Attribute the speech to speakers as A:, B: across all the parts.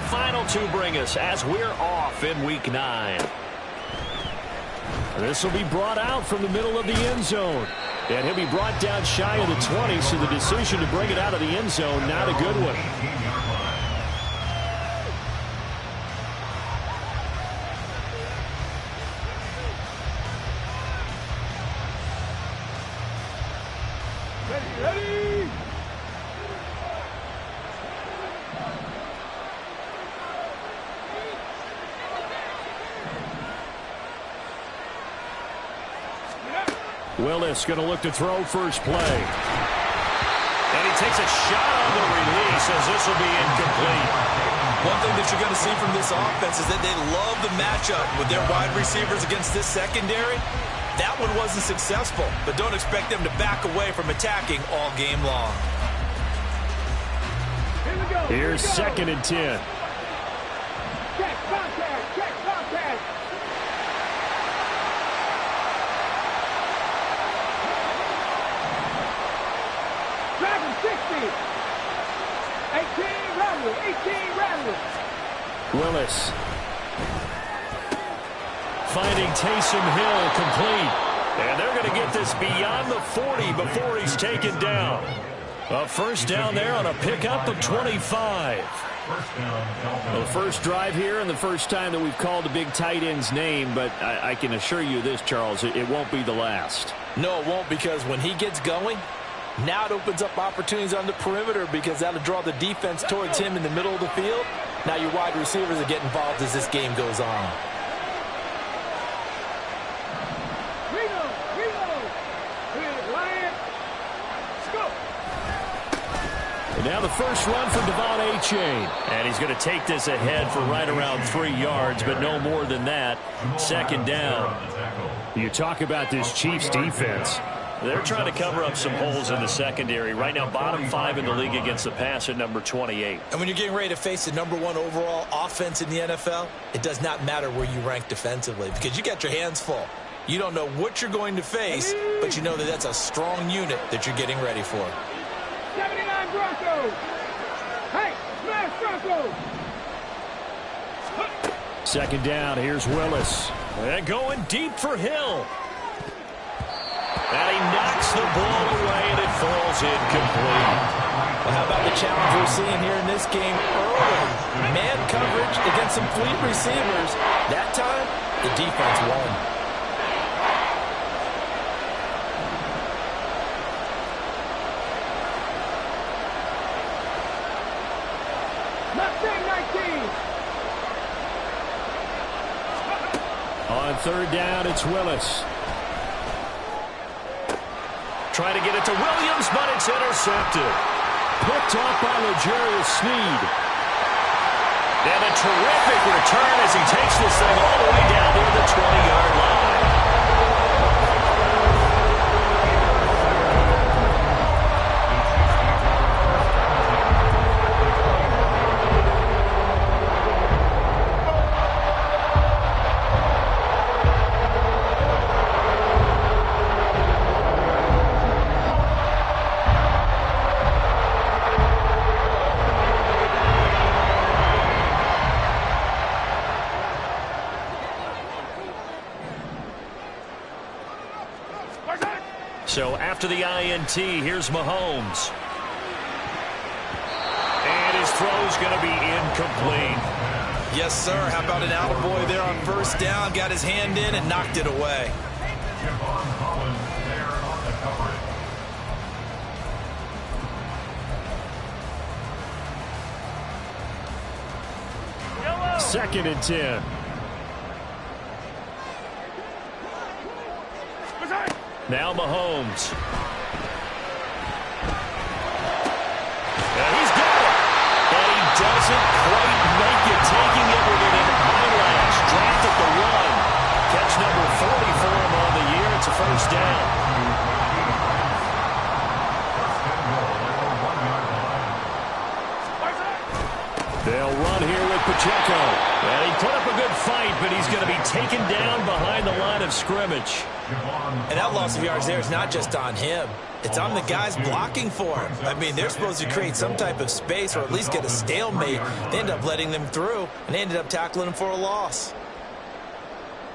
A: final two bring us as we're off in Week 9. This will be brought out from the middle of the end zone. And he'll be brought down shy of the 20, so the decision to bring it out of the end zone, not a good one.
B: Ready?
A: Willis going to look to throw first play. And he takes a shot on the release as this will be incomplete.
C: One thing that you're going to see from this offense is that they love the matchup with their wide receivers against this secondary. That one wasn't successful, but don't expect them to back away from attacking all game long.
B: Here we go.
A: Here's 2nd and 10.
B: Check contact. Check contact. Driving 60. 18 rattle. 18 rattle.
A: Willis finding Taysom Hill complete. And they're going to get this beyond the 40 before he's taken down. A first down there on a pickup of 25. Well, the first drive here and the first time that we've called the big tight end's name, but I can assure you this, Charles, it won't be the last.
C: No, it won't, because when he gets going, now it opens up opportunities on the perimeter because that'll draw the defense towards him in the middle of the field. Now your wide receivers are getting involved as this game goes on.
A: And now the first run for Devon A-Chain. And he's going to take this ahead for right around 3 yards, but no more than that. 2nd down. You talk about this Chiefs defense. They're trying to cover up some holes in the secondary. Right now, bottom 5 in the league against the pass at number 28.
C: And when you're getting ready to face the number 1 overall offense in the NFL, it does not matter where you rank defensively because you got your hands full. You don't know what you're going to face, but you know that that's a strong unit that you're getting ready for.
B: 79 Broncos. Hey, smash Broncos.
A: 2nd down, here's Willis. And going deep for Hill. And he knocks the ball away, and it falls incomplete.
C: Well, how about the challenge we're seeing here in this game early? Man coverage against some fleet receivers. That time, the defense won.
A: On 3rd down, it's Willis. Trying to get it to Williams, but it's intercepted. Picked off by L'Jarius Sneed. And a terrific return as he takes this thing all the way down near the 20-yard line. So after the INT, here's Mahomes. And his throw's going to be incomplete.
C: Yes, sir. How about an attaboy there on 1st down? Got his hand in and knocked it away.
A: Second and 10. Now Mahomes. And he's got it. And he doesn't quite make it. Taking it within an eyelash. Dropped at the 1. Catch number 40 for him on the year. It's a first down. They'll run here with Pacheco. And he put up a good fight, but he's going to be taken down behind the line of scrimmage.
C: And that loss of yards there is not just on him. It's on the guys blocking for him. I mean, they're supposed to create some type of space or at least get a stalemate. They end up letting them through, and they ended up tackling him for a loss.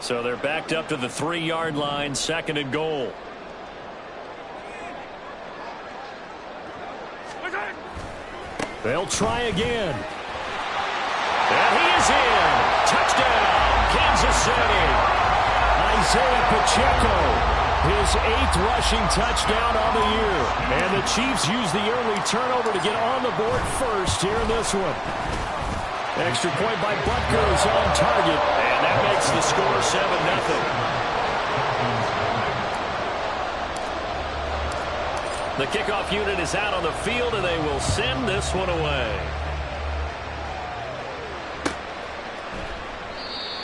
A: So they're backed up to the 3-yard line, 2nd and goal. They'll try again. And he is in. Touchdown, Kansas City. Isaiah Pacheco, his 8th rushing touchdown on the year. And the Chiefs use the early turnover to get on the board first here in this one. Extra point by Butker is on target. And that makes the score 7-0. The kickoff unit is out on the field, and they will send this one away.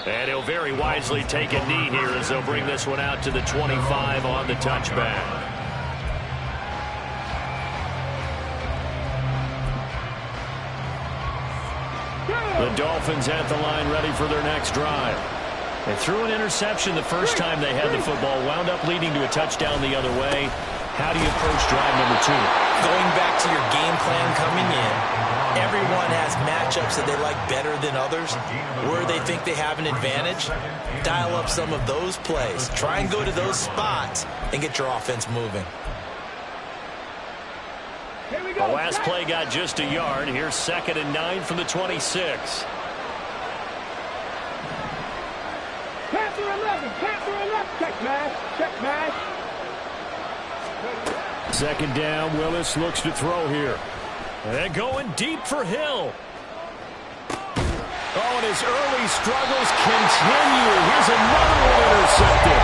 A: And he'll very wisely take a knee here as they'll bring this one out to the 25 on the touchback. The Dolphins at the line ready for their next drive. They threw an interception the first time they had the football, wound up leading to a touchdown the other way. How do you approach drive number 2?
C: Going back to your game plan coming in, everyone has matchups that they like better than others, where they think they have an advantage. Dial up some of those plays. Try and go to those spots and get your offense moving.
A: The last play got just a yard. Here's 2nd and 9 from the 26.
B: Panther 11, Panther 11. Check mash, check mash.
A: 2nd down, Willis looks to throw here. And going deep for Hill. Oh, and his early struggles continue. Here's another one intercepted.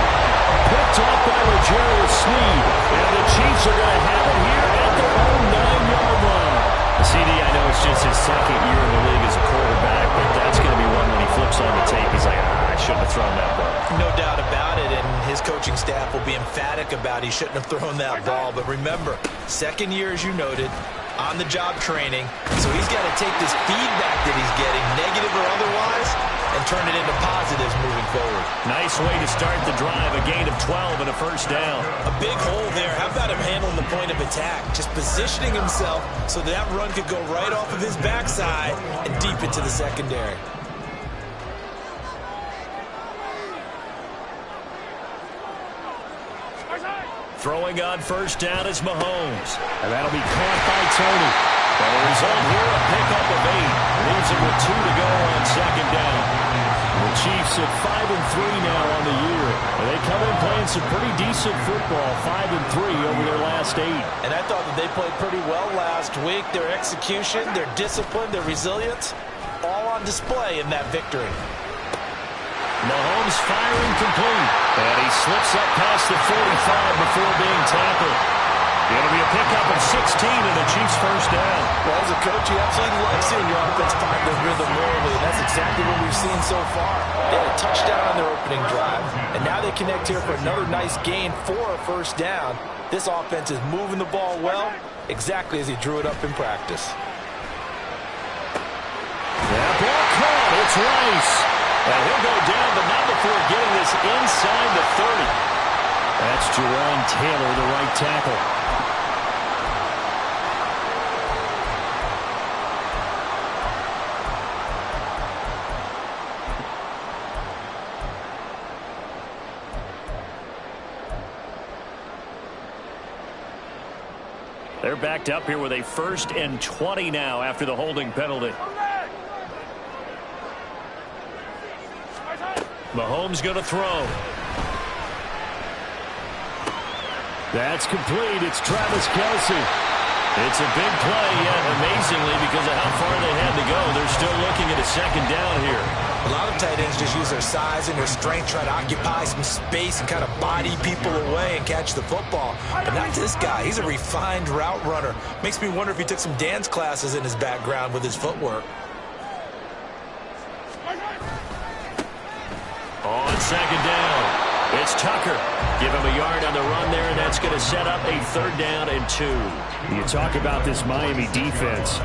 A: Picked off by L'Jarius Sneed. And the Chiefs are going to have it here at their own 9-yard line. CD, I know it's just his 2nd year in the league as a quarterback, but that's going to be one when he flips on the tape. He's like, I shouldn't have thrown that ball.
C: No doubt about it, and his coaching staff will be emphatic about he shouldn't have thrown that ball. But remember, 2nd year, as you noted, on-the-job training, so he's got to take this feedback that he's getting, negative or otherwise, and turn it into positives moving forward.
A: Nice way to start the drive, a gain of 12 and a 1st down.
C: A big hole there. How about him handling the point of attack? Just positioning himself so that run could go right off of his backside and deep into the secondary.
A: Throwing on 1st down is Mahomes. And that'll be caught by Tony. And the result here, a pickup of 8. Leaves him with 2 to go on 2nd down. The Chiefs at 5-3 now on the year. And they come in playing some pretty decent football, 5-3 over their last 8.
C: And I thought that they played pretty well last week. Their execution, their discipline, their resilience, all on display in that victory.
A: Mahomes firing complete. And he slips up past the 45 before being tackled. It'll be a pickup of 16 and the Chiefs' 1st down.
C: Well, as a coach, you absolutely love seeing your offense find the rhythm early, and that's exactly what we've seen so far. They had a touchdown on their opening drive, and now they connect here for another nice gain for a 1st down. This offense is moving the ball well, exactly as he drew it up in practice.
A: That ball caught. It's Rice. And he'll go down, but not before getting this inside the 30. That's Jerron Taylor, the right tackle. They're backed up here with a 1st and 20 now after the holding penalty. Mahomes going to throw. That's complete. It's Travis Kelce. It's a big play, yet amazingly, because of how far they had to go, they're still looking at a 2nd down here.
C: A lot of tight ends just use their size and their strength, try to occupy some space and kind of body people away and catch the football. But not this guy. He's a refined route runner. Makes me wonder if he took some dance classes in his background with his footwork.
A: On 2nd down, it's Tucker. Give him a yard on the run there, and that's going to set up a 3rd down and 2. You talk about this Miami defense.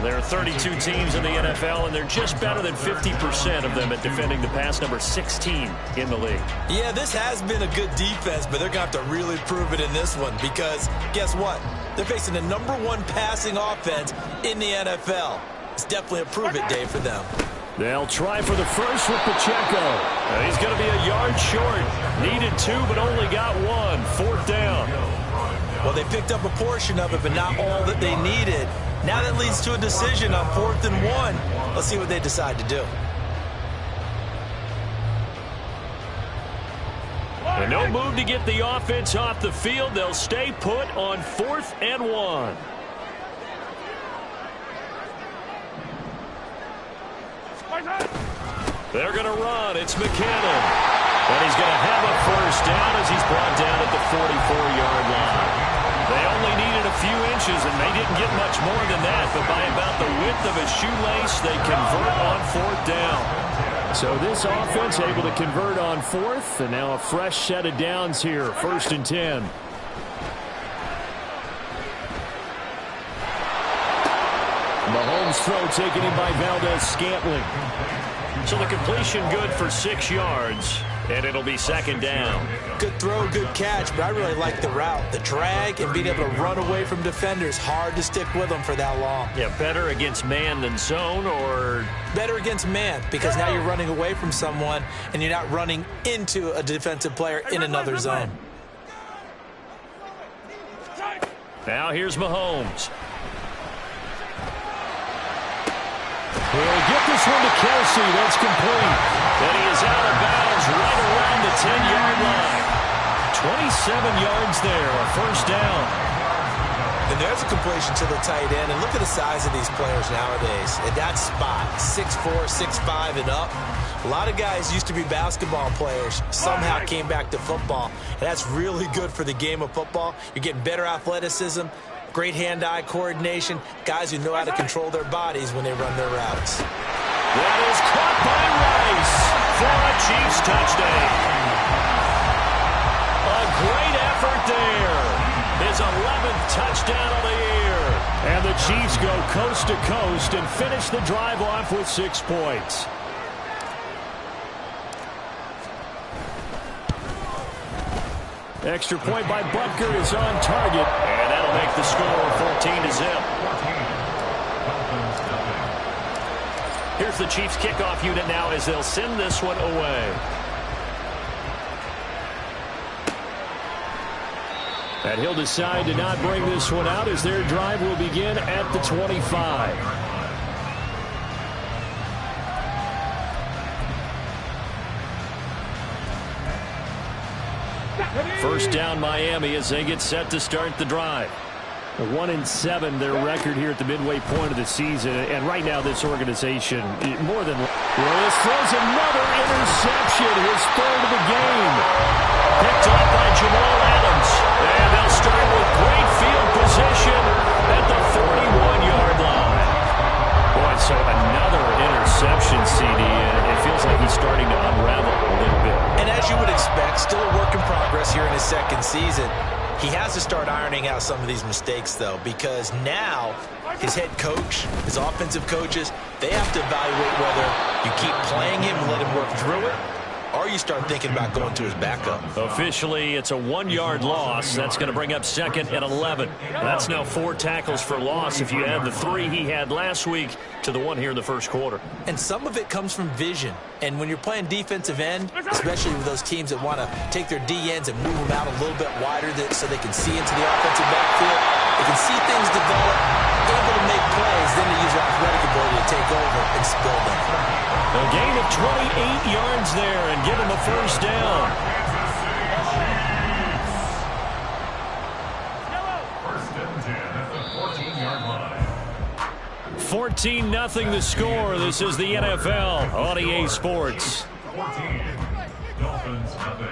A: There are 32 teams in the NFL, and they're just better than 50% of them at defending the pass, number 16 in the league.
C: Yeah, this has been a good defense, but they're going to have to really prove it in this one because guess what? They're facing the #1 passing offense in the NFL. It's definitely a prove-it day for them.
A: They'll try for the first with Pacheco. He's going to be a yard short. Needed 2, but only got 1. 4th down.
C: Well, they picked up a portion of it, but not all that they needed. Now that leads to a decision on 4th and 1. Let's see what they decide to do.
A: And no move to get the offense off the field. They'll stay put on 4th and 1. They're going to run. It's McKinnon. And he's going to have a first down as he's brought down at the 44-yard line. They only needed a few inches, and they didn't get much more than that. But by about the width of a shoelace, they convert on 4th down. So this offense able to convert on 4th, and now a fresh set of downs here. 1st and 10. Mahomes' throw taken in by Valdez-Scantling. So the completion good for 6 yards, and it'll be 2nd down.
C: Good throw, good catch, but I really like the route. The drag and being able to run away from defenders, hard to stick with them for that long.
A: Yeah, better against man than zone, or?
C: Better against man, because now you're running away from someone, and you're not running into a defensive player in another zone.
A: Now here's Mahomes. He'll get this one to Kelsey. That's complete. And he is out of bounds right around the 10-yard line. 27 yards there, a 1st down.
C: And there's a completion to the tight end. And look at the size of these players nowadays. At that spot, 6'4", 6'5", and up. A lot of guys used to be basketball players, somehow came back to football. And that's really good for the game of football. You're getting better athleticism, great hand-eye coordination, guys who know how to control their bodies when they run their routes.
A: That is caught by Rice for a Chiefs touchdown. A great effort there. His 11th touchdown of the year. And the Chiefs go coast to coast and finish the drive off with 6 points. Extra point by Butker is on target, and that'll make the score 14-0. Here's the Chiefs kickoff unit now as they'll send this one away. And he'll decide to not bring this one out as their drive will begin at the 25. First down Miami as they get set to start the drive. 1-7 their record here at the midway point of the season, and right now this organization more than Willis throws another interception, his 3rd of the game. Picked up by Jamal Adams, and they'll start with great field position at the 41-yard line. Boy, so another interception, CD, and it feels like he's starting to unravel a little bit.
C: And as you would expect, still a work in progress here in his 2nd season. He has to start ironing out some of these mistakes, though, because now his head coach, his offensive coaches, they have to evaluate whether you keep playing him and let him work through it, or you start thinking about going to his backup.
A: Officially, it's a 1-yard loss. That's going to bring up 2nd and 11. That's now 4 tackles for loss if you add the 3 he had last week to the 1 here in the 1st quarter.
C: And some of it comes from vision. And when you're playing defensive end, especially with those teams that want to take their D-ends and move them out a little bit wider so they can see into the offensive backfield, they can see things develop, able to make plays, then they use their athletic ability to take over and spill them.
A: A gain of 28 yards there and give him a 1st down. 14-0 the score. This is the NFL on EA Sports.
D: 14. Dolphins nothing.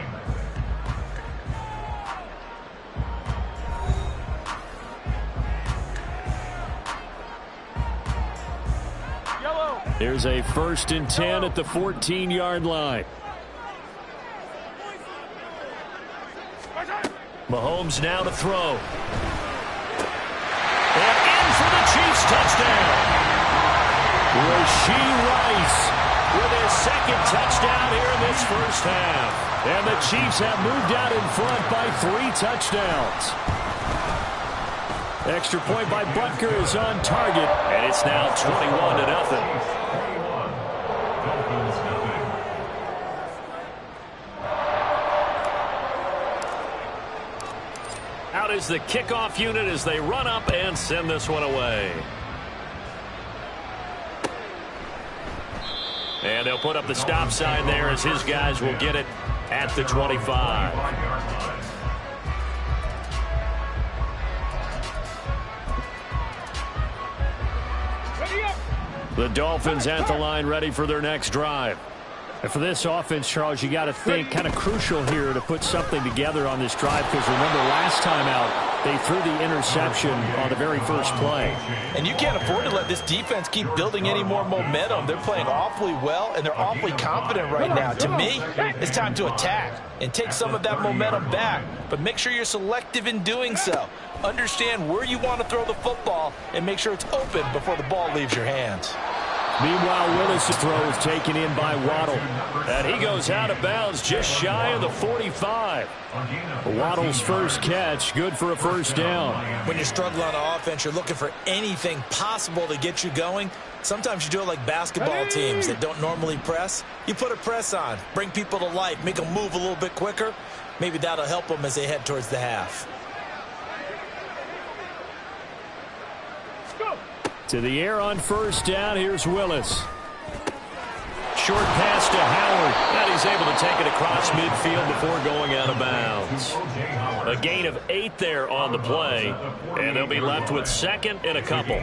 A: Here's a 1st and 10 at the 14-yard line. Mahomes now to throw. And in for the Chiefs touchdown. Rashee Rice with his second touchdown here in this first half. And the Chiefs have moved out in front by 3 touchdowns. Extra point by Butker is on target, and it's now 21-0. Out is the kickoff unit as they run up and send this one away. And they'll put up the stop sign there as his guys will get it at the 25. The Dolphins at the line ready for their next drive. And for this offense, Charles, you got to think kind of crucial here to put something together on this drive, because remember last time out they threw the interception on the very first play.
C: And you can't afford to let this defense keep building any more momentum. They're playing awfully well, and they're awfully confident right now. To me, it's time to attack and take some of that momentum back, but make sure you're selective in doing so. Understand where you want to throw the football and make sure it's open before the ball leaves your hands.
A: Meanwhile, Willis' throw is taken in by Waddle. And he goes out of bounds just shy of the 45. Waddle's first catch, good for a first down.
C: When you're struggling on offense, you're looking for anything possible to get you going. Sometimes you do it like basketball teams that don't normally press. You put a press on, bring people to life, make them move a little bit quicker. Maybe that'll help them as they head towards the half.
A: To the air on first down, here's Willis. Short pass to Howard, and he's able to take it across midfield before going out of bounds. A gain of 8 there on the play, and they'll be left with second and a couple.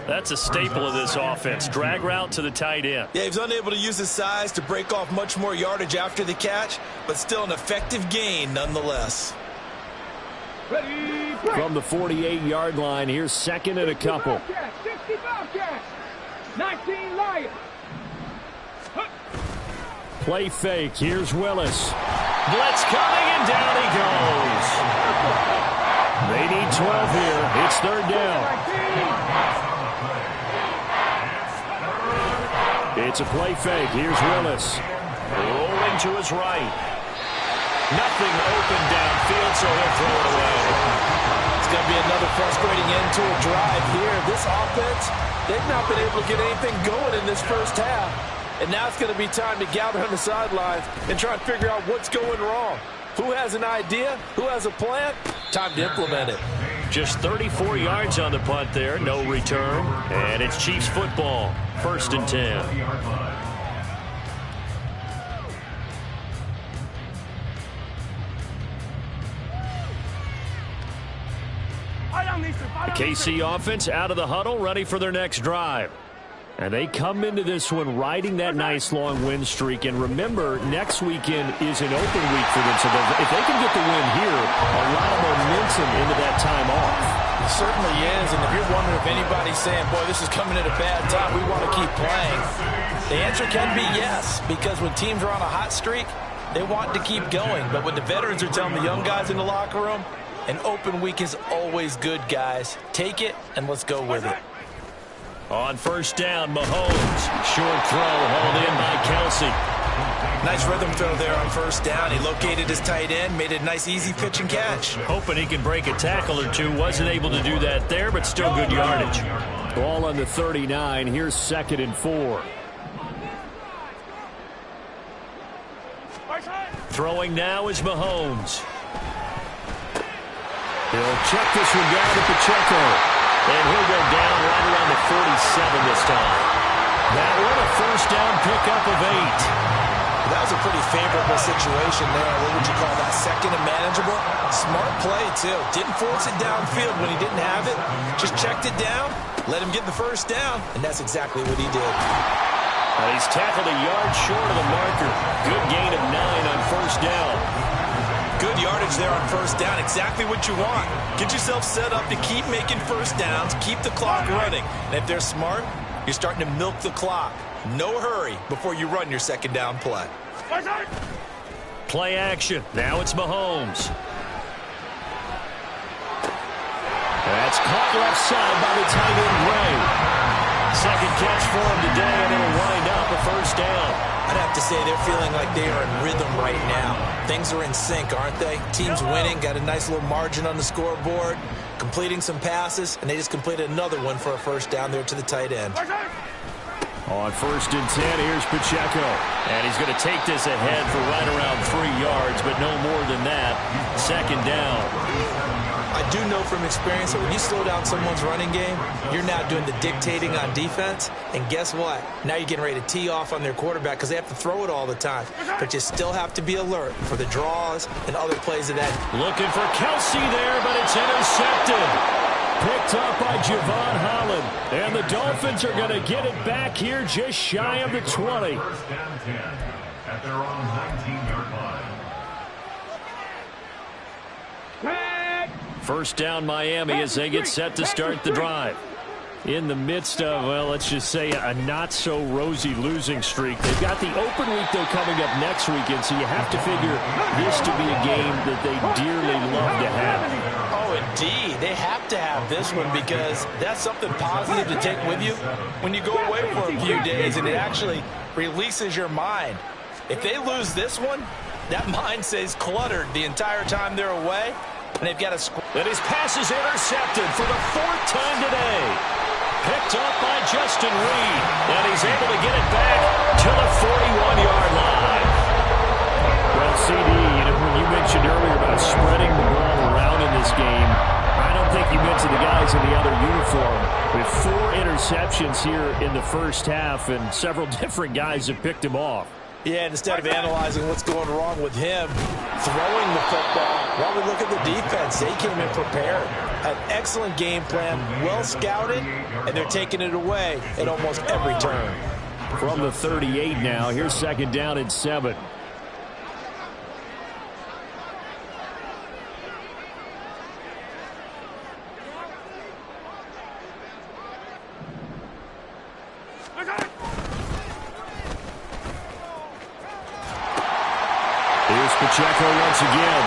A: That's a staple of this offense. Drag route to the tight end.
C: Yeah, he was unable to use his size to break off much more yardage after the catch, but still an effective gain nonetheless.
A: From the 48-yard line, here's second and a couple.
B: 19 Lions.
A: Play fake. Here's Willis. Blitz coming, and down he goes. They need 12 here. It's third down. It's a play fake. Here's Willis. Rolling to his right. Nothing open downfield, so he'll throw it away.
C: It's going to be another frustrating end to a drive here. This offense, they've not been able to get anything going in this first half. And now it's going to be time to gather on the sidelines and try and figure out what's going wrong. Who has an idea? Who has a plan? Time to implement it.
A: Just 34 yards on the punt there. No return. And it's Chiefs football. First and 10. The KC offense out of the huddle, ready for their next drive. And they come into this one riding that nice long win streak. And remember, next weekend is an open week for them. So if they can get the win here, a lot of momentum into that time off.
C: It certainly is. And if you're wondering if anybody's saying, boy, this is coming at a bad time, we want to keep playing, the answer can be yes. Because when teams are on a hot streak, they want to keep going. But when the veterans are telling the young guys in the locker room, an open week is always good, guys. Take it, and let's go with it.
A: On first down, Mahomes. Short throw hauled in by Kelsey.
C: Nice rhythm throw there on first down. He located his tight end, made a nice easy pitch and catch.
A: Hoping he can break a tackle or two. Wasn't able to do that there, but still good yardage. Ball on the 39. Here's second and 4. Throwing now is Mahomes. He'll check this one down to Pacheco. And he'll go down right around the 47 this time. That one a first down pickup of 8.
C: That was a pretty favorable situation there. What would you call that? Second and manageable? Smart play, too. Didn't force it downfield when he didn't have it. Just checked it down, let him get the first down, and that's exactly what he did.
A: He's tackled a yard short of the marker. Good gain of 9 on first down.
C: Good yardage there on first down. Exactly what you want. Get yourself set up to keep making first downs, keep the clock running. And if they're smart, you're starting to milk the clock. No hurry before you run your second down play.
A: Play action. Now it's Mahomes. That's caught left side by the tight end Ray. Second catch for him today, and it'll wind up a first down.
C: I'd have to say they're feeling like they are in rhythm right now. Things are in sync, aren't they? Team's winning, got a nice little margin on the scoreboard, completing some passes, and they just completed another one for a first down there to the tight end.
A: On 1st and 10, here's Pacheco. And he's going to take this ahead for right around 3 yards, but no more than that. Second down.
C: I do know from experience that when you slow down someone's running game, you're now doing the dictating on defense. And guess what? Now you're getting ready to tee off on their quarterback because they have to throw it all the time. But you still have to be alert for the draws and other plays of that.
A: Looking for Kelsey there, but it's intercepted. Picked up by Javon Holland. And the Dolphins are going to get it back here just shy of the 20.
D: First down 10 at their own 19-yard line.
A: First down Miami as they get set to start the drive. In the midst of, well, let's just say a not-so-rosy losing streak. They've got the open week, though, coming up next weekend, so you have to figure this to be a game that they dearly love to have.
C: Oh, indeed. They have to have this one because that's something positive to take with you when you go away for a few days, and it actually releases your mind. If they lose this one, that mind stays cluttered the entire time they're away, and they've got to score.
A: And his pass is intercepted for the 4th time today. Picked up by Justin Reed, and he's able to get it back to the 41-yard line. Well, CD, when you mentioned earlier about spreading the ball around in this game, I don't think you mentioned the guys in the other uniform. With 4 interceptions here in the first half, and several different guys have picked him off.
C: Yeah, instead of analyzing what's going wrong with him throwing the football, while we look at the defense, they came in prepared. An excellent game plan, well scouted, and they're taking it away at almost every turn.
A: From the 38 now, here's 2nd down and 7. Here's Pacheco once again.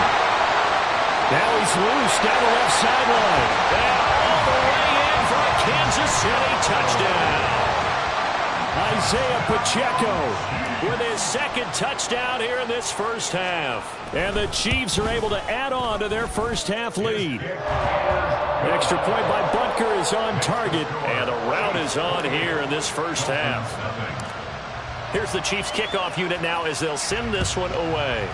A: Now he's loose down the left sideline. And all the way in for a Kansas City touchdown. Isaiah Pacheco with his 2nd touchdown here in this first half. And the Chiefs are able to add on to their first half lead. Extra point by Butker is on target. And a rout is on here in this first half. Here's the Chiefs kickoff unit now as they'll send this one away.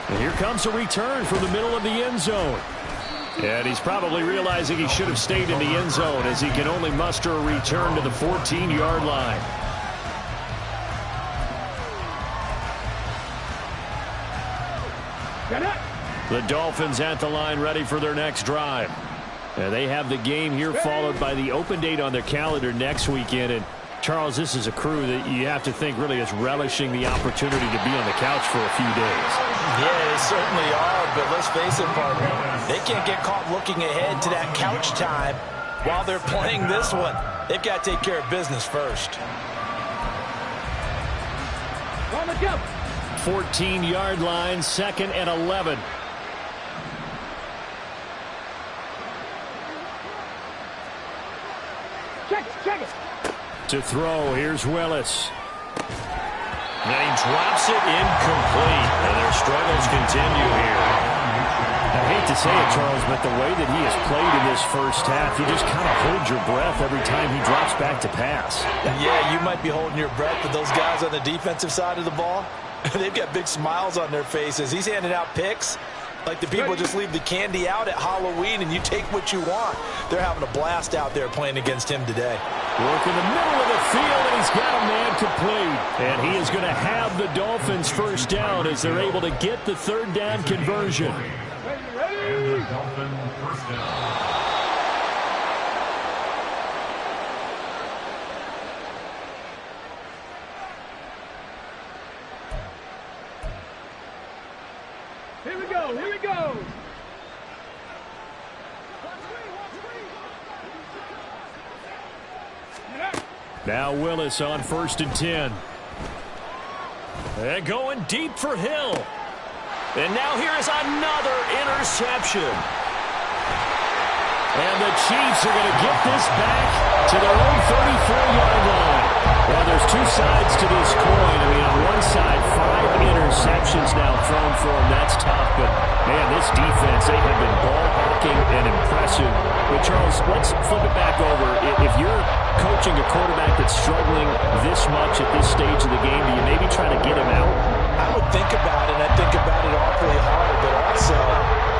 A: And here comes a return from the middle of the end zone. And he's probably realizing he should have stayed in the end zone as he can only muster a return to the 14-yard line. The Dolphins at the line ready for their next drive. They have the game here followed by the open date on their calendar next weekend. And Charles, this is a crew that you have to think really is relishing the opportunity to be on the couch for a few days.
C: Yeah, they certainly are, but let's face it, partner. They can't get caught looking ahead to that couch time while they're playing this one. They've got to take care of business first.
A: 14-yard line, 2nd and 11.
B: Check it.
A: To throw, here's Willis. And he drops it incomplete. And their struggles continue here. I hate to say it, Charles, but the way that he has played in this first half, you just kind of hold your breath every time he drops back to pass.
C: Yeah, you might be holding your breath, but those guys on the defensive side of the ball, they've got big smiles on their faces. He's handing out picks like the people just leave the candy out at Halloween and you take what you want. They're having a blast out there playing against him today.
A: Work in the middle of the field, and he's got a man complete. And he is going to have the Dolphins first down as they're able to get the 3rd down conversion.
D: And the Dolphin first down.
B: Here we go.
A: Now Willis on 1st and 10. And going deep for Hill. And now here is another interception. And the Chiefs are going to get this back to their own 34-yard line. Well, there's two sides to this coin. I mean, on one side, 5 interceptions now thrown for them. That's tough. But, man, this defense, they have been ball-hawking and impressive. But, Charles, let's flip it back over. If you're coaching a quarterback that's struggling this much at this stage of the game, do you maybe try to get him out?
C: I would think about it. I think about it awfully hard. But also,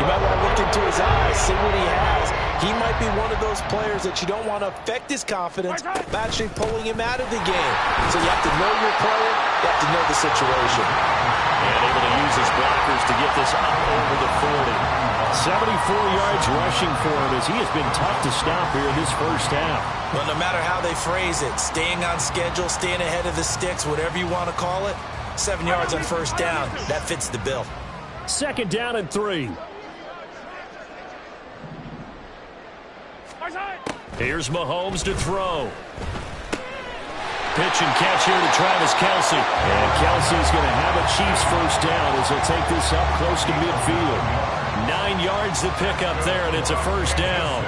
C: you might want to look into his eyes, see what he has. He might be one of those players that you don't want to affect his confidence by actually pulling him out of the game. So you have to know your player. You have to know the situation.
A: And able to use his blockers to get this up over the 40. 74 yards rushing for him as he has been tough to stop here in this first half.
C: Well, no matter how they phrase it, staying on schedule, staying ahead of the sticks, whatever you want to call it, 7 yards on first down, that fits the bill.
A: 2nd down and 3. Here's Mahomes to throw. Pitch and catch here to Travis Kelce. And Kelce's going to have a Chiefs first down as he'll take this up close to midfield. 9 yards to pick up there, and it's a first down.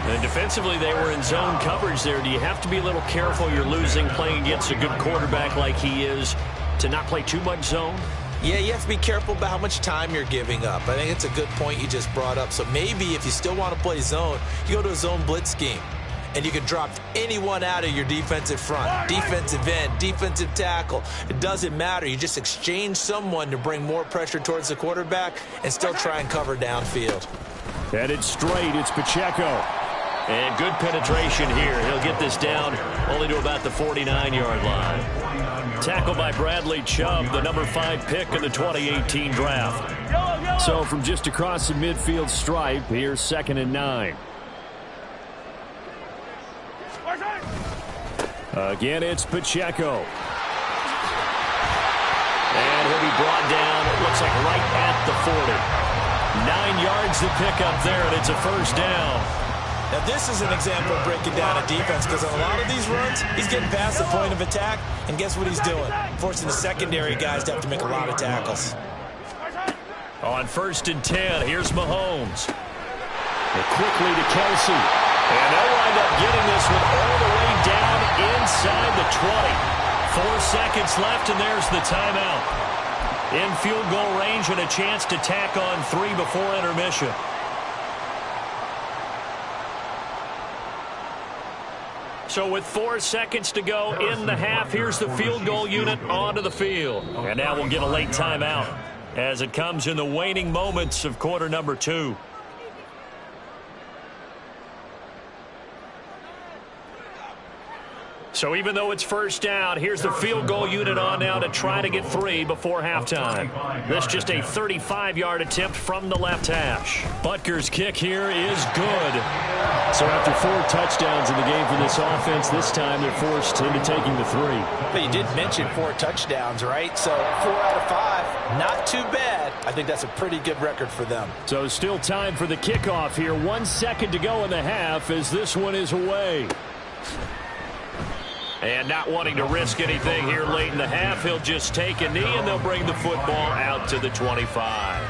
A: And defensively, they were in zone coverage there. Do you have to be a little careful you're losing playing against a good quarterback like he is to not play too much zone?
C: Yeah, you have to be careful about how much time you're giving up. I think it's a good point you just brought up. So maybe if you still want to play zone, you go to a zone blitz scheme. And you can drop anyone out of your defensive front, defensive end, defensive tackle. It doesn't matter. You just exchange someone to bring more pressure towards the quarterback and still try and cover downfield.
A: Headed straight, it's Pacheco. And good penetration here. He'll get this down only to about the 49-yard line. Tackled by Bradley Chubb, the number 5 pick in the 2018 draft. So from just across the midfield stripe, here's 2nd and 9. Again, it's Pacheco. And he'll be brought down, it looks like right at the 40. 9 yards to pick up there, and it's a first down.
C: Now, this is an example of breaking down a defense because on a lot of these runs, he's getting past the point of attack, and guess what he's doing? Forcing the secondary guys to have to make a lot of tackles.
A: On 1st and 10, here's Mahomes. And quickly to Kelce. And they'll wind up getting this one all the way down inside the 20. 4 seconds left, and there's the timeout. In field goal range and a chance to tack on 3 before intermission. So with 4 seconds to go in the half, here's the field goal unit onto the field. And now we'll get a late timeout as it comes in the waning moments of quarter number 2. So even though it's first down, here's the field goal unit on now to try to get 3 before halftime. This just a 35-yard attempt from the left hash. Butker's kick here is good. So after 4 touchdowns in the game for this offense, this time they're forced into taking the 3.
C: But you did mention 4 touchdowns, right? So 4 out of 5, not too bad. I think that's a pretty good record for them.
A: So still time for the kickoff here. 1 second to go in the half as this one is away. And not wanting to risk anything here late in the half, he'll just take a knee and they'll bring the football out to the 25.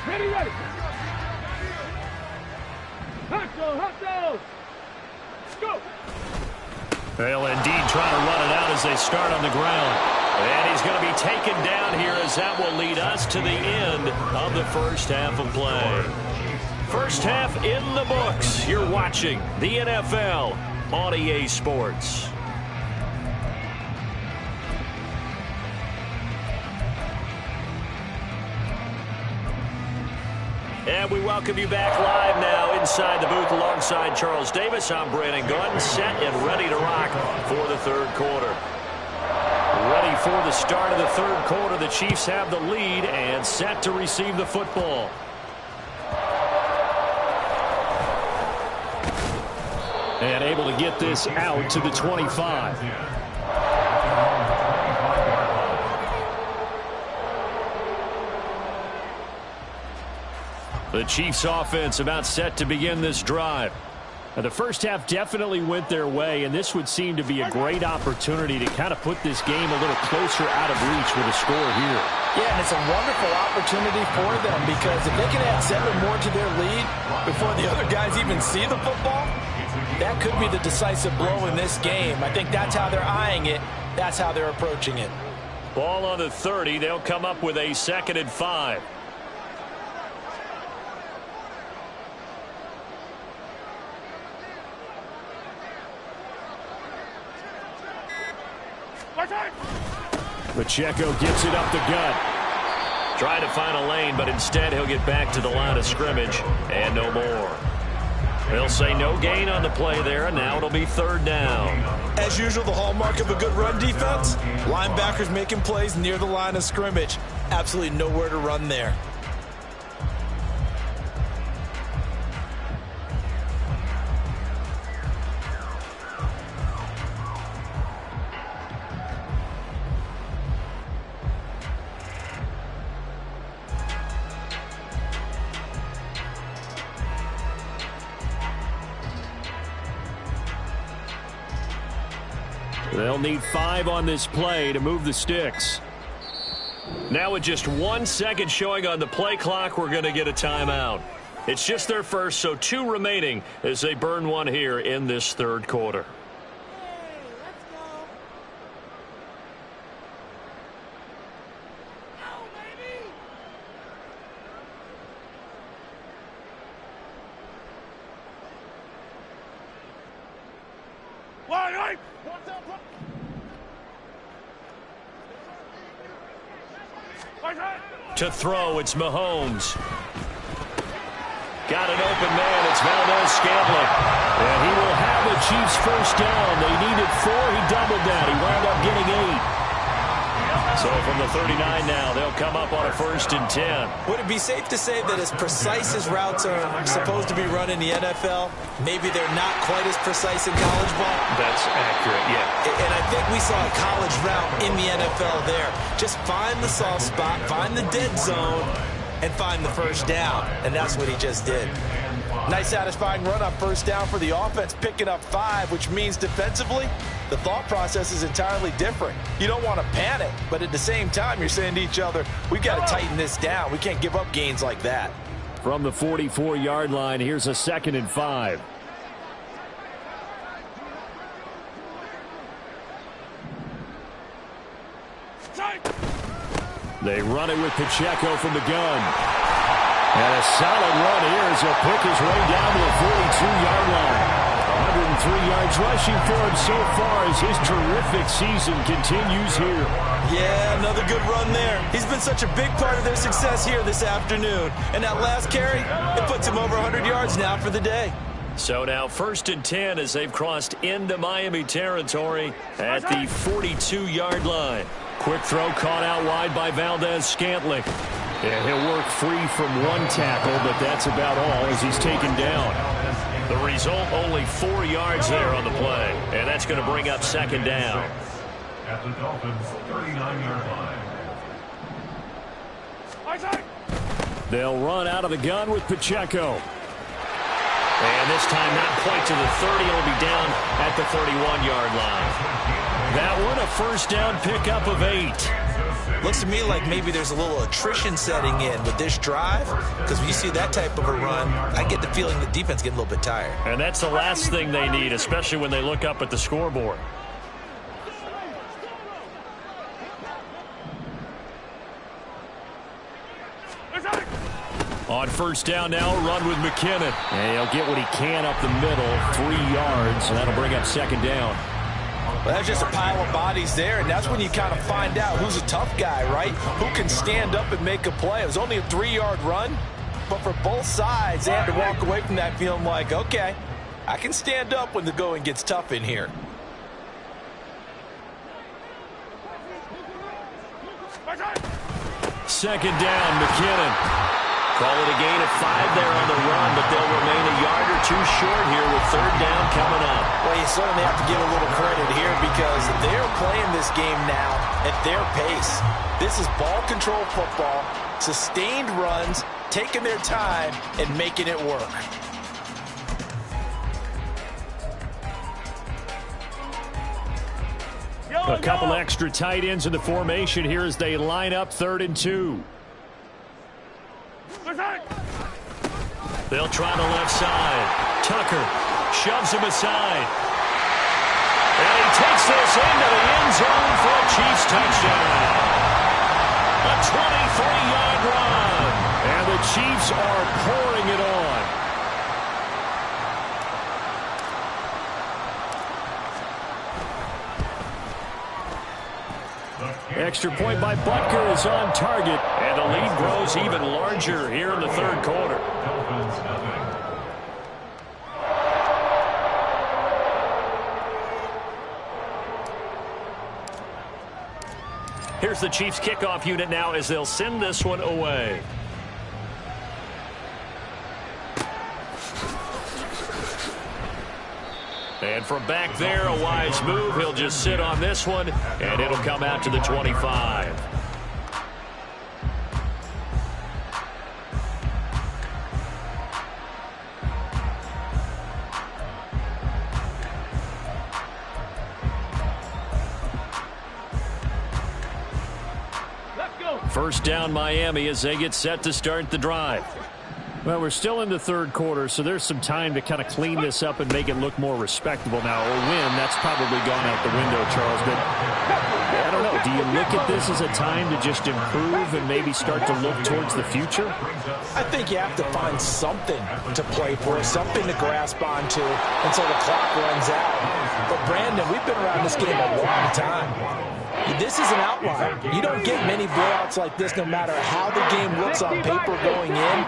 B: Ready, ready. Hustle. Go.
A: They'll indeed try to run it out as they start on the ground. And he's going to be taken down here as that will lead us to the end of the first half of play. First half in the books. You're watching the NFL on EA Sports. And we welcome you back live now inside the booth alongside Charles Davis. I'm Brandon Gunn, set and ready to rock for the third quarter. Ready for the start of the third quarter. The Chiefs have the lead and set to receive the football. And able to get this out to the 25. The Chiefs offense about set to begin this drive. The first half definitely went their way, and this would seem to be a great opportunity to kind of put this game a little closer out of reach with a score here.
C: Yeah, and it's a wonderful opportunity for them because if they can add 7 more to their lead before the other guys even see the football, that could be the decisive blow in this game. I think that's how they're eyeing it. That's how they're approaching it.
A: Ball on the 30. They'll come up with a 2nd and 5. Pacheco gets it up the gut. Trying to find a lane, but instead he'll get back to the line of scrimmage and no more. They'll say no gain on the play there, and now it'll be 3rd down.
C: As usual, the hallmark of a good run defense, linebackers making plays near the line of scrimmage. Absolutely nowhere to run there.
A: They'll need 5 on this play to move the sticks. Now with just 1 second showing on the play clock, we're going to get a timeout. It's just their first, so 2 remaining as they burn one here in this 3rd quarter. To throw, it's Mahomes. Got an open man, it's Valdez-Scantling. And he will have the Chiefs first down. They needed 4, he doubled that. He wound up getting 8. So from the 39 now, they'll come up on a 1st and 10.
C: Would it be safe to say that as precise as routes are supposed to be run in the NFL, maybe they're not quite as precise in college ball?
A: That's accurate, yeah.
C: And I think we saw a college route in the NFL there. Just find the soft spot, find the dead zone, and find the first down. And that's what he just did. Nice satisfying run on 1st down for the offense, picking up 5, which means defensively, the thought process is entirely different. You don't want to panic, but at the same time, you're saying to each other, we've got to tighten this down. We can't give up gains like that.
A: From the 44-yard line, here's a 2nd and 5. They run it with Pacheco from the gun. And a solid run here as he'll pick his way down to the 42-yard line. 103 yards rushing for him so far as his terrific season continues here.
C: Yeah, another good run there. He's been such a big part of their success here this afternoon. And that last carry, it puts him over 100 yards now for the day.
A: So now 1st and 10 as they've crossed into Miami territory at the 42-yard line. Quick throw caught out wide by Valdez-Scantling. And he'll work free from 1 tackle, but that's about all as he's taken down. The result, only 4 yards there on the play. And that's going to bring up 2nd down.
D: At the Dolphins' 39-yard line.
A: They'll run out of the gun with Pacheco. And this time not quite to the 30. He'll be down at the 31-yard line. That one a 1st down pickup of 8.
C: Looks to me like maybe there's a little attrition setting in with this drive, because when you see that type of a run, I get the feeling the defense getting a little bit tired.
A: And that's the last thing they need, especially when they look up at the scoreboard. On 1st down now, run with McKinnon. And he'll get what he can up the middle, 3 yards, and that'll bring up 2nd down.
C: Well, that's just a pile of bodies there, and that's when you kind of find out who's a tough guy, right? Who can stand up and make a play. It was only a 3-yard run, but for both sides, they had to walk away from that feeling like, okay, I can stand up when the going gets tough in here.
A: Second down, McKinnon. Call it a gain of 5 there on the run, but they'll remain a yard or 2 short here with 3rd down coming up.
C: Well, you certainly have to give a little credit here because they're playing this game now at their pace. This is ball control football, sustained runs, taking their time and making it work.
A: A couple extra tight ends in the formation here as they line up 3rd and 2. They'll try the left side. Tucker shoves him aside. And he takes this into the end zone for a Chiefs touchdown. A 23-yard run. And the Chiefs are pouring it on. Extra point by Butker is on target, and the lead grows even larger here in the 3rd quarter. Here's the Chiefs kickoff unit now as they'll send this one away. And from back there, a wise move. He'll just sit on this one, and it'll come out to the 25.
B: Let's go.
A: First down, Miami, as they get set to start the drive. Well, we're still in the 3rd quarter, so there's some time to kind of clean this up and make it look more respectable now. Or win, that's probably gone out the window, Charles. But I don't know. Do you look at this as a time to just improve and maybe start to look towards the future?
C: I think you have to find something to play for, something to grasp onto until the clock runs out. But, Brandon, we've been around this game a long time. This is an outlier. You don't get many blowouts like this no matter how the game looks on paper going in.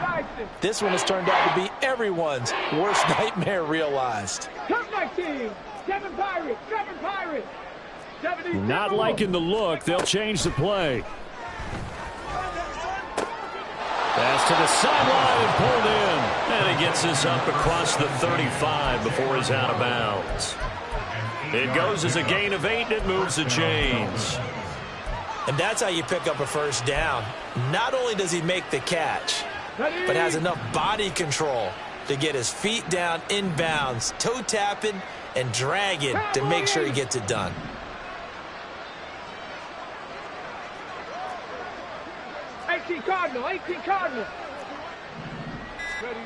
C: This one has turned out to be everyone's worst nightmare realized.
B: Come 19. 7 Pirates. 7 Pirates. 77.
A: Not liking the look. They'll change the play. Pass to the sideline and pulled in. And he gets this up across the 35 before he's out of bounds. It goes as a gain of 8, and it moves the chains.
C: And that's how you pick up a first down. Not only does he make the catch, but has enough body control to get his feet down inbounds, toe tapping and dragging to make sure he gets it done.
B: Cardinal. 18 Cardinal. Ready?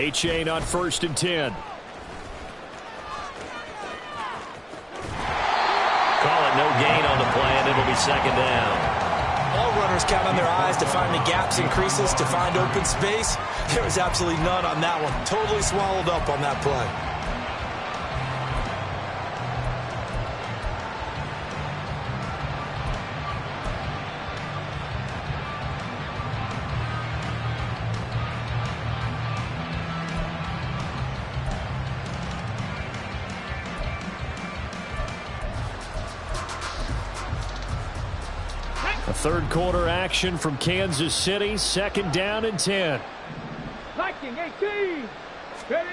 A: A-Chain on 1st and 10. Call it no gain on the play, and it'll be 2nd down.
C: All runners count on their eyes to find the gaps and creases, to find open space. There was absolutely none on that one. Totally swallowed up on that play.
A: A 3rd quarter action from Kansas City. 2nd down and 10.
B: Viking 18. Ready?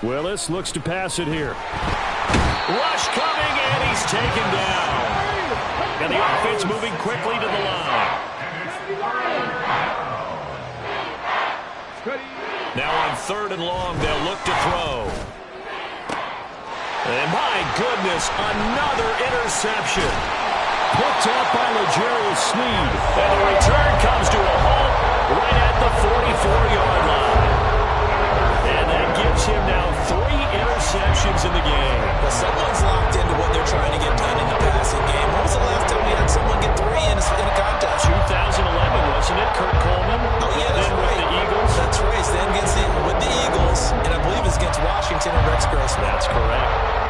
A: Willis looks to pass it here. Rush coming, and he's taken down. And the offense moving quickly to the line. Now on 3rd and long, they'll look to throw. And my goodness, another interception. Picked up by L'Jarius Sneed. And the return comes to a halt right at the 44-yard line. And that gives him now 3 interceptions in the game.
C: Well, someone's locked into what they're trying to get done in the passing game. When was the last time we had someone get 3 in a contest?
A: 2011, wasn't it? Kurt Coleman.
C: Oh, yeah, that's right.
A: With the Eagles.
C: That's right. Then with the Eagles, and I believe it's against Washington and Rex Grossman.
A: That's correct.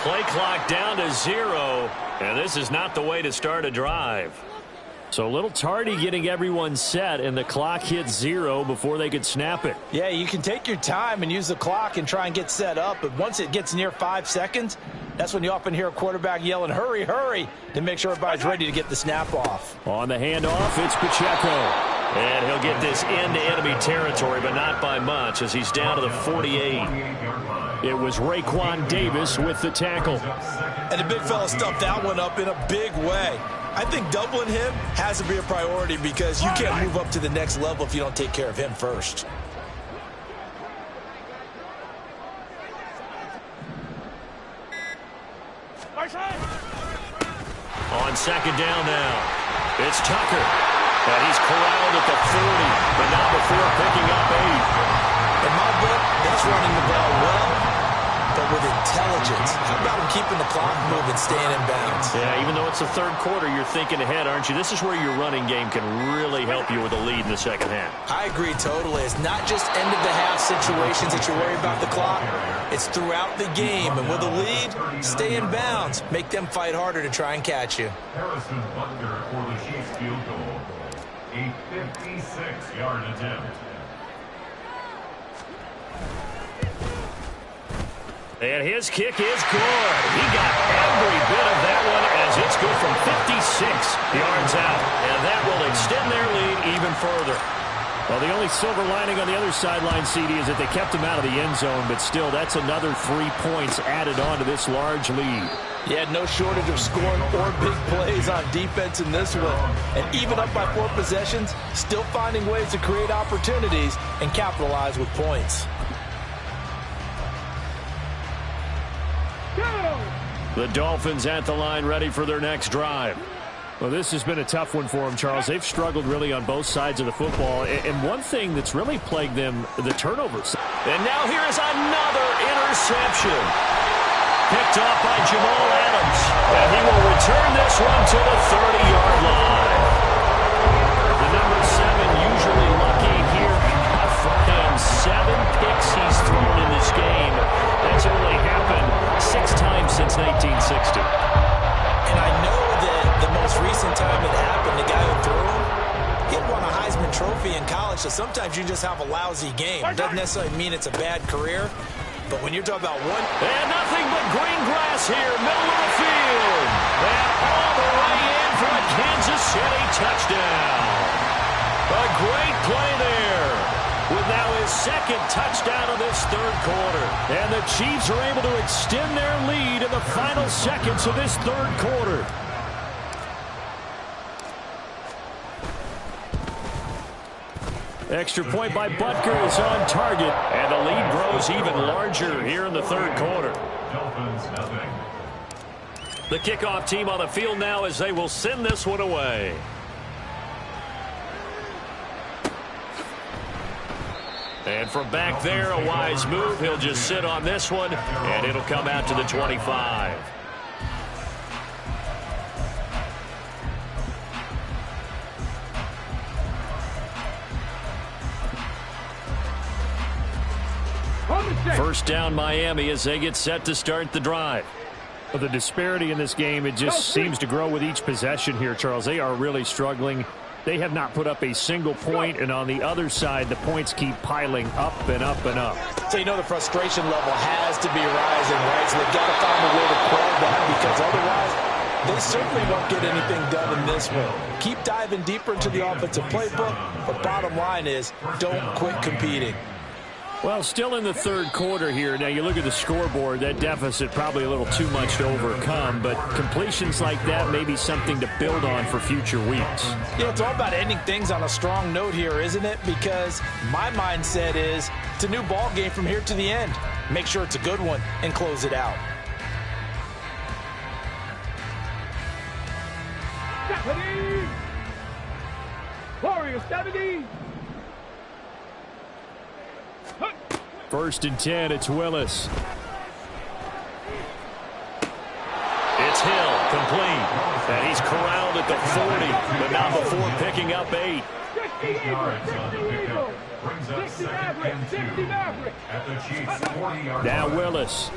A: Play clock down to 0, and this is not the way to start a drive. So a little tardy getting everyone set, and the clock hits 0 before they could snap it.
C: Yeah, you can take your time and use the clock and try and get set up, but once it gets near 5 seconds, that's when you often hear a quarterback yelling, hurry, hurry, to make sure everybody's ready to get the snap off.
A: On the handoff, it's Pacheco. And he'll get this into enemy territory, but not by much, as he's down to the 48. It was Raekwon Davis with the tackle.
C: And the big fella stuffed that one up in a big way. I think doubling him has to be a priority because you can't move up to the next level if you don't take care of him first.
A: On second down now, it's Tucker. And he's corralled at the 40, but not before picking up 8.
C: In my book, that's running the ball well, but with intelligence. How about him keeping the clock moving, staying in bounds?
A: Yeah, even though it's the third quarter, you're thinking ahead, aren't you? This is where your running game can really help you with a lead in the second half.
C: I agree totally. It's not just end-of-the-half situations that you worry about the clock. It's throughout the game. And with a lead, stay in bounds. Make them fight harder to try and catch you.
D: Harrison Butker for the Chiefs field goal. A 56-yard attempt.
A: And his kick is good. He got every bit of that one as it's good from 56 yards out. And that will extend their lead even further. Well, the only silver lining on the other sideline, CD, is that they kept him out of the end zone, but still, that's another 3 points added on to this large lead.
C: Yeah, no shortage of scoring or big plays on defense in this one. And even up by 4 possessions, still finding ways to create opportunities and capitalize with points.
A: The Dolphins at the line, ready for their next drive. Well, this has been a tough one for them, Charles. They've struggled really on both sides of the football. And one thing that's really plagued them, the turnovers. And now here is another interception. Picked off by Jamal Adams. And he will return this one to the 30-yard line. The number 7 usually lucky here. For him, 7 picks he's thrown in this game. That's only happened 6 times since 1960.
C: And I know that the most recent time it happened, the guy who threw him, he had won a Heisman Trophy in college, so sometimes you just have a lousy game. It doesn't necessarily mean it's a bad career, but when you're talking about one...
A: And nothing but green grass here, middle of the field. And all the way in for a Kansas City touchdown. A great play there, with now his second touchdown of this third quarter. And the Chiefs are able to extend their lead in the final seconds of this third quarter. Extra point by Butker is on target, and the lead grows even larger here in the third quarter.
D: Dolphins, nothing.
A: The kickoff team on the field now as they will send this one away. And from back there, a wise move. He'll just sit on this one, and it'll come out to the 25. First down, Miami, as they get set to start the drive. Well, the disparity in this game, it just seems to grow with each possession here, Charles. They are really struggling. They have not put up a single point, and on the other side, the points keep piling up and up and up.
C: So you know the frustration level has to be rising, right? So they've got to find a way to quell that, because otherwise they certainly won't get anything done in this one. Keep diving deeper into the offensive playbook, but bottom line is don't quit competing.
A: Well, still in the third quarter here. Now, you look at the scoreboard, that deficit probably a little too much to overcome, but completions like that may be something to build on for future weeks.
C: Yeah, it's all about ending things on a strong note here, isn't it? Because my mindset is it's a new ball game from here to the end. Make sure it's a good one and close it out.
B: Stephanie! Warrior 70!
A: First and 10, it's Willis. It's Hill, complete. And he's corralled at the 40, but not before picking up 8.
D: 8 yards on the pickup. Brings up second and 2 at the Chiefs' 40-yard line.
A: Now Willis.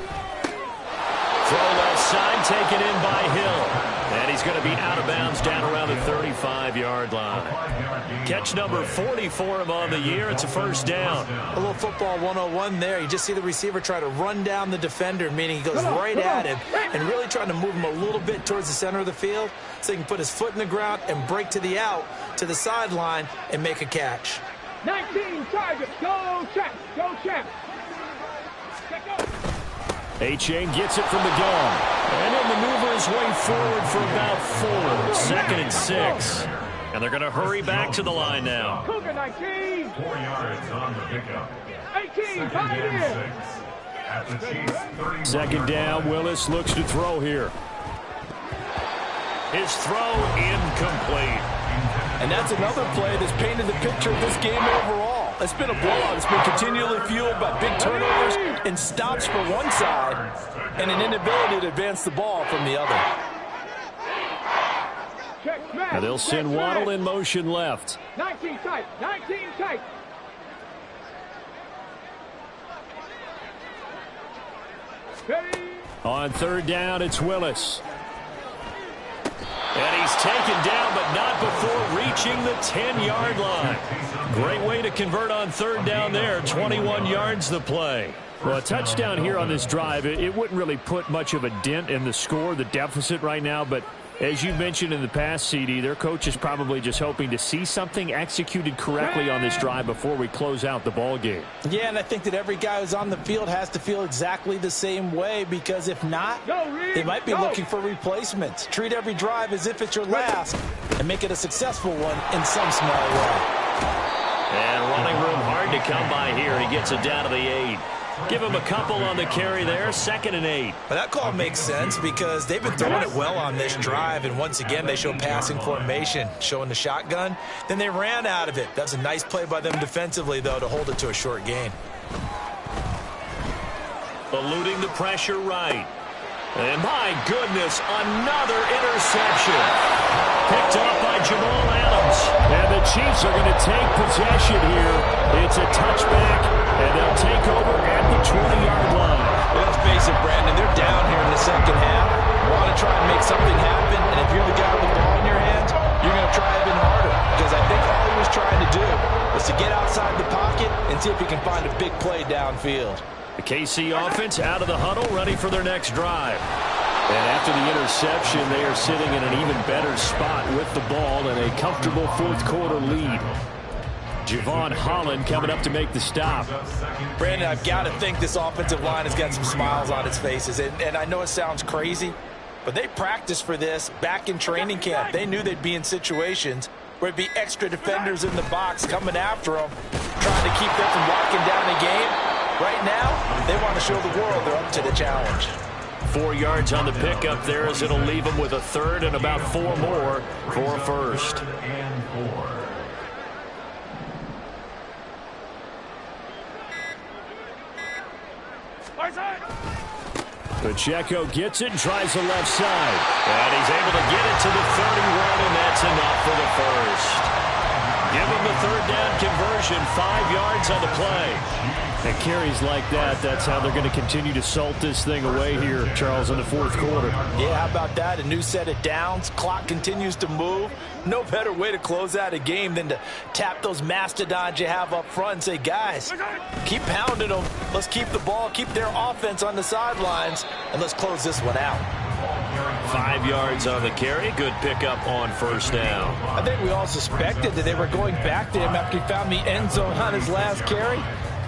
A: Throw left side, taken in by Hill. And he's going to be out of bounds down around the 35-yard line. Catch number 40 for him on the year. It's a first down.
C: A little football 101 there. You just see the receiver try to run down the defender, meaning he goes right at him and really trying to move him a little bit towards the center of the field so he can put his foot in the ground and break to the out to the sideline and make a catch.
B: 19 targets. Go Chaps. Go Chaps.
A: A-Chain gets it from the gun. And he'll maneuver his way forward for about 4. 2nd and 6. And they're going to hurry back to the line now.
B: Cougar 19.
D: 4 yards on the pickup.
B: 18. 5 in.
D: At the Chiefs 31.
A: 2nd down. Willis looks to throw here. His throw incomplete.
E: And that's another play that's painted the picture of this game overall. It's been a blowout. It's been continually fueled by big turnovers and stops for one side and an inability to advance the ball from the other.
A: And they'll send Waddle in motion left.
B: 19 tight. 19 tight.
A: On 3rd down, it's Willis. And he's taken down, but not before reaching the 10-yard line. Great way to convert on 3rd down there. 21 yards the play. Well, a touchdown here on this drive, it wouldn't really put much of a dent in the score, the deficit right now, but as you mentioned in the past, CD, their coach is probably just hoping to see something executed correctly on this drive before we close out the ball game.
E: Yeah, and I think that every guy who's on the field has to feel exactly the same way, because if not, they might be looking for replacements. Treat every drive as if it's your last and make it a successful one in some small way.
A: And running room hard to come by here. He gets it down to the 8. Give him a couple on the carry there. 2nd and 8.
C: But that call makes sense because they've been throwing it well on this drive, and once again they show passing formation, showing the shotgun. Then they ran out of it. That's a nice play by them defensively, though, to hold it to a short gain.
A: Eluding the pressure right. And my goodness, another interception. Picked up by Jamal Adams. And the Chiefs are going to take possession here. It's a touchback, and they'll take over at the 20-yard line.
E: Well, let's face it, Brandon, they're down here in the second half. Want to try and make something happen, and if you're the guy with the ball in your hands, you're going to try even harder, because I think all he was trying to do was to get outside the pocket and see if he can find a big play downfield.
A: The KC offense out of the huddle, ready for their next drive. And after the interception, they are sitting in an even better spot with the ball and a comfortable 4th quarter lead. Javon Holland coming up to make the stop.
E: Brandon, I've got to think this offensive line has got some smiles on its faces. And I know it sounds crazy, but they practiced for this back in training camp. They knew they'd be in situations where it'd be extra defenders in the box coming after them, trying to keep them from locking down a game. Right now, they want to show the world they're up to the challenge.
A: 4 yards on the pickup there as it'll leave them with a 3rd and about 4 more for a 1st. Pacheco gets it and tries the left side. And he's able to get it to the 31, and that's enough for the 1st. Give him the 3rd down conversion, 5 yards on the play. And carries like that, that's how they're going to continue to salt this thing away here, Charles, in the 4th quarter.
E: Yeah, how about that? A new set of downs. Clock continues to move. No better way to close out a game than to tap those mastodons you have up front and say, guys, keep pounding them. Let's keep the ball, keep their offense on the sidelines, and let's close this one out.
A: 5 yards on the carry. Good pickup on 1st down.
E: I think we all suspected that they were going back to him after he found the end zone on his last carry.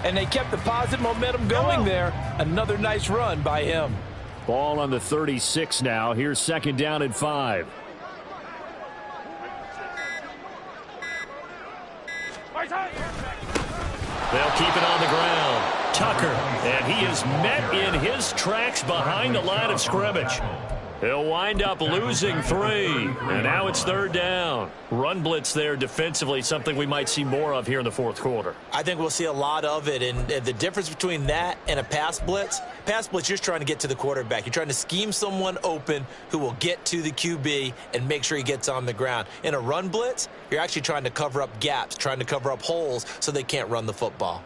E: And they kept the positive momentum going there. Another nice run by him.
A: Ball on the 36 now. Here's 2nd down and 5. They'll keep it on the ground. Tucker, and he is met in his tracks behind the line of scrimmage. He'll wind up losing 3, and now it's 3rd down. Run blitz there defensively, something we might see more of here in the 4th quarter.
C: I think we'll see a lot of it, and the difference between that and a pass blitz, you're just trying to get to the quarterback. You're trying to scheme someone open who will get to the QB and make sure he gets on the ground. In a run blitz, you're actually trying to cover up gaps, trying to cover up holes so they can't run the football.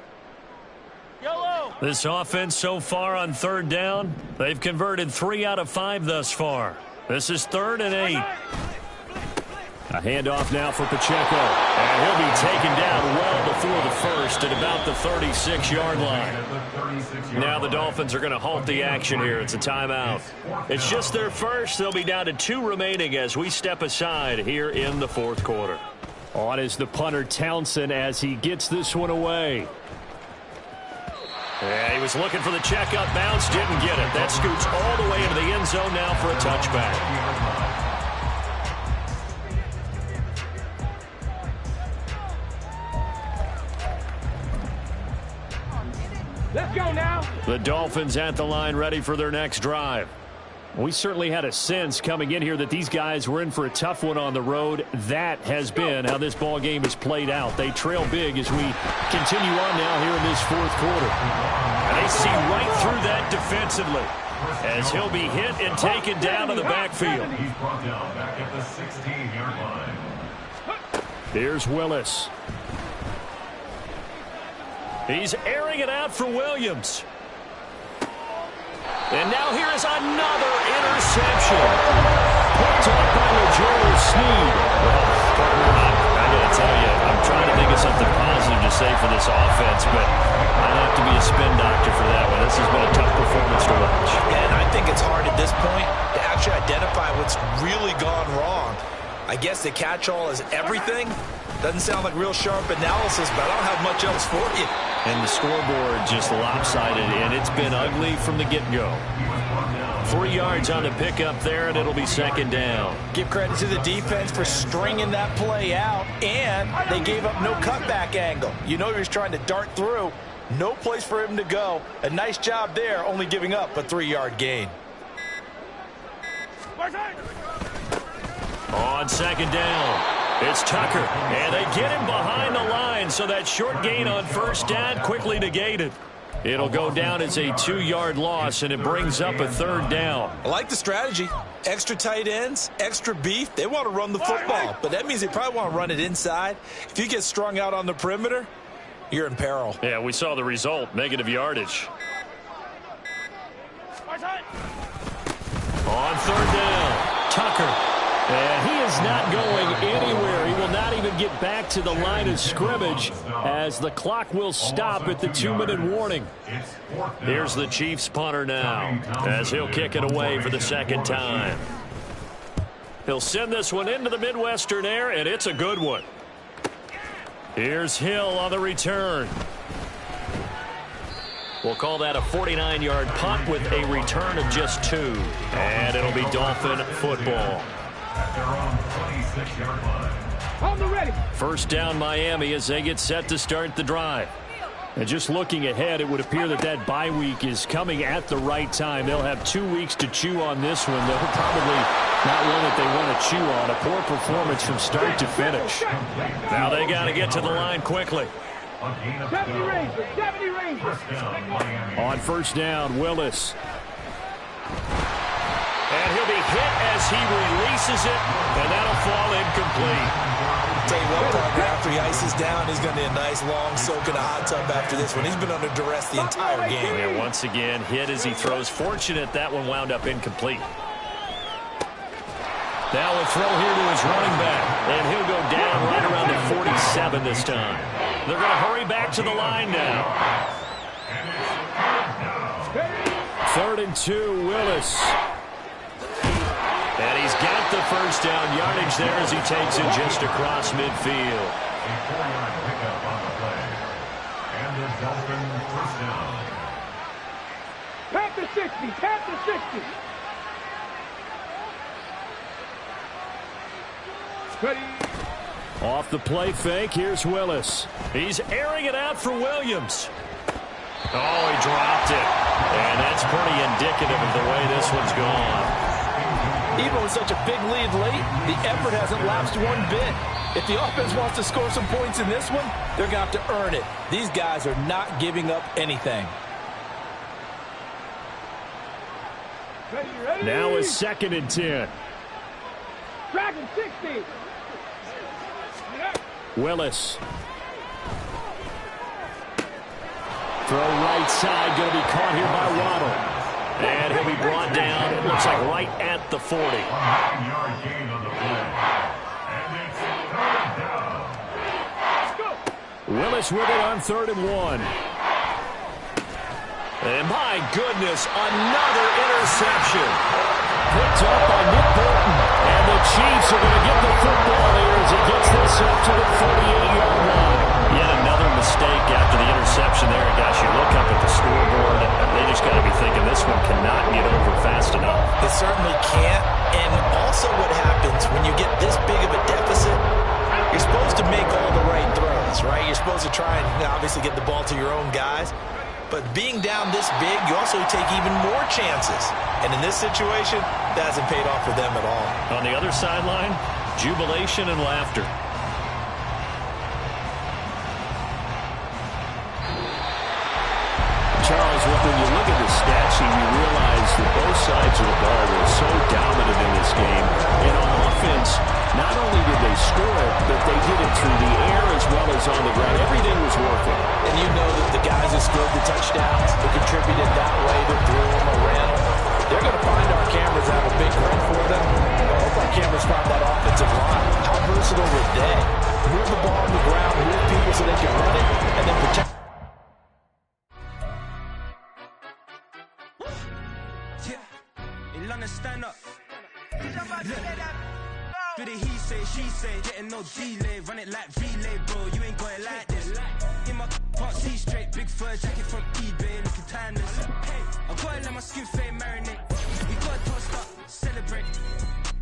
A: This offense so far on 3rd down, they've converted 3 out of 5 thus far. This is 3rd and 8. A handoff now for Pacheco. And he'll be taken down well before the 1st at about the 36-yard line. Now the Dolphins are going to halt the action here. It's a timeout. It's just their 1st. They'll be down to 2 remaining as we step aside here in the 4th quarter. On is the punter Townsend as he gets this one away. Yeah, he was looking for the checkup bounce, didn't get it. That scoots all the way into the end zone now for a touchback.
B: Let's go now.
A: The Dolphins at the line ready for their next drive. We certainly had a sense coming in here that these guys were in for a tough one on the road. That has been how this ball game has played out. They trail big as we continue on now here in this fourth quarter. And they see right through that defensively as he'll be hit and taken down to the backfield.
D: He's brought down back at the 16-yard line.
A: Here's Willis. He's airing it out for Williams. And now here is another interception. Picked up by LeJarry Sneed. Well, I got to tell you, I'm trying to think of something positive to say for this offense, but I'd have to be a spin doctor for that one. This has been a tough performance to watch.
C: And I think it's hard at this point to actually identify what's really gone wrong. I guess the catch-all is everything. Doesn't sound like real sharp analysis, but I don't have much else for you.
A: And the scoreboard just lopsided, and it's been ugly from the get-go. 3 yards on the pickup there, and it'll be second down.
E: Give credit to the defense for stringing that play out, and they gave up no cutback angle. You know he was trying to dart through. No place for him to go. A nice job there, only giving up a 3-yard gain.
A: On second down, it's Tucker, and they get him behind the line, so that short gain on first down quickly negated. It'll go down as a 2-yard loss, and it brings up a third down.
C: I like the strategy. Extra tight ends, extra beef. They want to run the football, but that means they probably want to run it inside. If you get strung out on the perimeter, you're in peril.
A: Yeah, we saw the result, negative yardage. On third down, Tucker. And he is not going anywhere. He will not even get back to the line of scrimmage as the clock will stop at the 2-minute warning. Here's the Chiefs punter now as he'll kick it away for the second time. He'll send this one into the Midwestern air, and it's a good one. Here's Hill on the return. We'll call that a 49-yard punt with a return of just 2. And it'll be Dolphin football.
D: At their own 26-yard line.
B: On the ready.
A: First down Miami as they get set to start the drive. And just looking ahead, it would appear that that bye week is coming at the right time. They'll have 2 weeks to chew on this one. They'll probably not one that they want to chew on. A poor performance from start to finish. Now they got to get to the line quickly.
B: 70 Rangers, 70 Rangers.
A: On first down, Willis. And he'll be hit as he releases it, and that'll fall incomplete.
C: Tell you what, Parker, after he ices down, he's going to need a nice long soak in a hot tub after this one. He's been under duress the entire game.
A: And once again, hit as he throws. Fortunate that one wound up incomplete. Now a throw here to his running back, and he'll go down right around the 47 this time. They're going to hurry back to the line now. 3rd and 2, Willis. And he's got the first down yardage there as he takes it just across midfield.
D: A 4-yard pickup on the play. And the Dolphin first down.
B: Past the 60, past the 60. Ready.
A: Off the play fake, here's Willis. He's airing it out for Williams. Oh, he dropped it. And that's pretty indicative of the way this one's gone.
E: Even with such a big lead late, the effort hasn't lapsed one bit. If the offense wants to score some points in this one, they're going to have to earn it. These guys are not giving up anything.
B: Ready, ready.
A: Now a 2nd and 10.
B: Dragon 60.
A: Willis. Throw right side, going to be caught here by Waddle. And he'll be brought down, it looks like right at the 40.
D: 9-yard gain on the play. And it's 3rd down.
A: Willis with it on 3rd and 1. And my goodness, another interception. Picked up by Nick Bolton. And And the Chiefs are going to get the football here as he gets this up to the 48-yard line. Yet another mistake after the interception there. Guys, you look up at the scoreboard, they just got to be thinking this one cannot get over fast enough.
C: It certainly can't. And also what happens when you get this big of a deficit, you're supposed to make all the right throws, right? You're supposed to try and obviously get the ball to your own guys. But being down this big, you also take even more chances. And in this situation, that hasn't paid off for them at all.
A: On the other sideline, jubilation and laughter. Charles, when you look at the stat sheet, you realize that both sides of the ball were so dominant in this game. And on offense, not only did they score it, but they did it through the air as well as on the ground. Everything was working.
C: And you know that the guys who scored the touchdowns, who contributed that way, who threw them or ran them, they're going to find our cameras have a big run for them. I hope our cameras find that offensive line. How versatile were they? Move the ball on the ground, move people so they can run it, and then protect.
F: Stand up. Do the he say, she say, getting no delay, run it like relay, bro. You ain't got it like this. In my can't see straight, big fur jacket from eBay, looking timeless. I gotta let my skin fade marinate.